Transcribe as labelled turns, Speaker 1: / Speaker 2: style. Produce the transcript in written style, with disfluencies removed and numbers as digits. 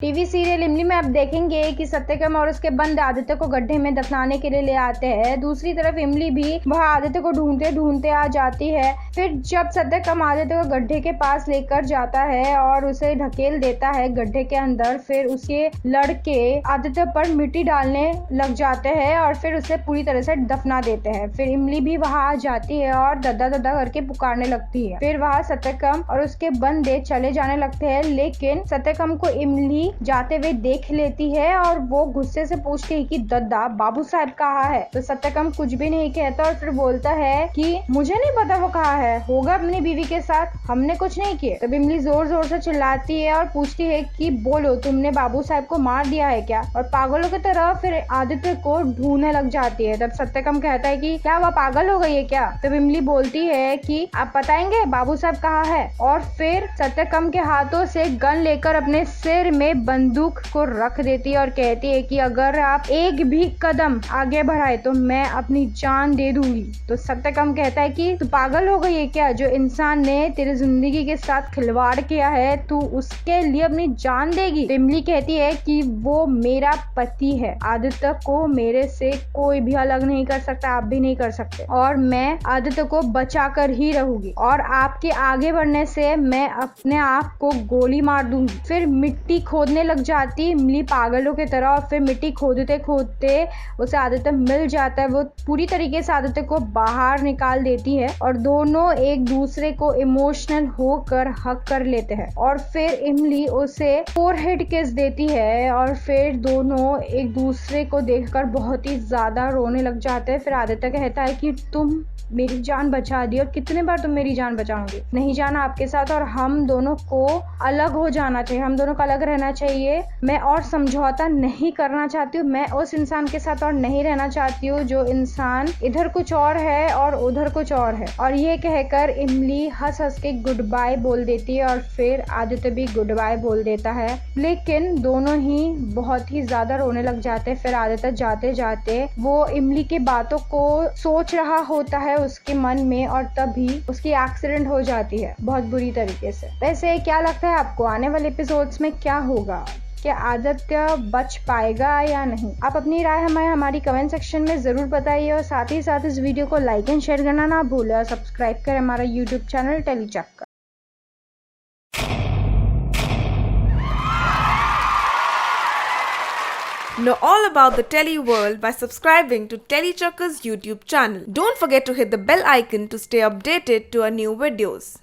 Speaker 1: TV serial इमली में आप देखेंगे कि सत्यकम और उसके बंद आदित्य को गड्ढे में दफनाने के लिए ले आते हैं। दूसरी तरफ इमली भी वह आदित्य को ढूंढते ढूंढते आ जाती है। फिर जब सत्यकम आदित्य को गड्ढे के पास लेकर जाता है और उसे ढकेल देता है गड्ढे के अंदर, फिर उसके लड़के आदित्य पर मिट्टी डालने लग जाते हैं और फिर उसे पूरी तरह से दफना देते हैं। फिर इमली भी वहां आ जाती है और दद्दा दद्दा करके पुकारने लगती है। फिर वहां सत्यकम और उसके बंदे चले जाने लगते हैं, लेकिन सत्यकम को इमली जाते हुए देख लेती है और वो गुस्से से पूछती है कि दद्दा बाबू साहब कहाँ है। तो सत्यकम कुछ भी नहीं कहता और फिर बोलता है कि मुझे नहीं पता वो कहाँ है, होगा अपनी बीवी के साथ, हमने कुछ नहीं किया। तब इमली जोर जोर से चिल्लाती है और पूछती है कि बोलो तुमने बाबू साहब को मार दिया है क्या। और पागलों की तरह फिर आदित्य को ढूंढने लग जाती है। तब सत्यकम कहता है कि क्या वह पागल हो गई है क्या। तब इमली बोलती है कि आप बताएंगे बाबू साहब कहाँ है। और फिर सत्यकम के हाथों से गन लेकर अपने सिर में बंदूक को रख देती है और कहती है कि अगर आप एक भी कदम आगे बढ़ाए तो मैं अपनी जान दे दूंगी। तो सत्यकम कहता है कि तू पागल हो गई है क्या, जो इंसान ने तेरी जिंदगी के साथ खिलवाड़ किया है तू उसके लिए अपनी जान देगी। तो इमली कहती है कि वो मेरा पति है, आदित्य को मेरे से कोई भी अलग नहीं कर सकता, आप भी नहीं कर सकते, और मैं आदित्य को बचा कर ही रहूंगी और आपके आगे बढ़ने से मैं अपने आप को गोली मार दूंगी। फिर मिट्टी खोदने लग जाती इमली पागलों की तरह और फिर मिट्टी खोदते खोदते उसे आदित्य मिल जाता है। वो पूरी तरीके से आदित्य को बाहर निकाल देती है और दोनों एक दूसरे को इमोशनल होकर हक कर लेते हैं और फिर इमली उसे फोरहेड किस देती है और फिर दोनों एक दूसरे को देखकर बहुत ही ज्यादा रोने लग जाते हैं। फिर आदित्य कहता है कि तुम मेरी जान बचा दी और कितने बार तुम मेरी जान बचाओगे, नहीं जाना आपके साथ और हम दोनों को अलग हो जाना चाहिए, हम दोनों को अलग रहना चाहिए। मैं और समझौता नहीं करना चाहती हूँ, मैं उस इंसान के साथ और नहीं रहना चाहती हूँ जो इंसान इधर कुछ और है और उधर कुछ और है। और ये कहकर इमली हंस हंस के गुड बाय बोल देती है और फिर आदित्य भी गुड बाय बोल देता है, लेकिन दोनों ही बहुत ही ज्यादा रोने लग जाते हैं। फिर आदित्य जाते जाते वो इमली की बातों को सोच रहा होता है उसके मन में और तभी उसकी एक्सीडेंट हो जाती है बहुत बुरी तरीके से। वैसे क्या लगता है आपको आने वाले एपिसोड्स में क्या होगा, क्या आदित्य बच पाएगा या नहीं? आप अपनी राय हमें हमारी कमेंट सेक्शन में जरूर बताइए और साथ ही साथ इस वीडियो को लाइक एंड शेयर करना ना भूलें और सब्सक्राइब करें हमारा YouTube channel TellyChakkar.
Speaker 2: Know all about the Telly world by subscribing to Telechakka's YouTube channel. Don't forget to hit the bell icon to stay updated to our new videos.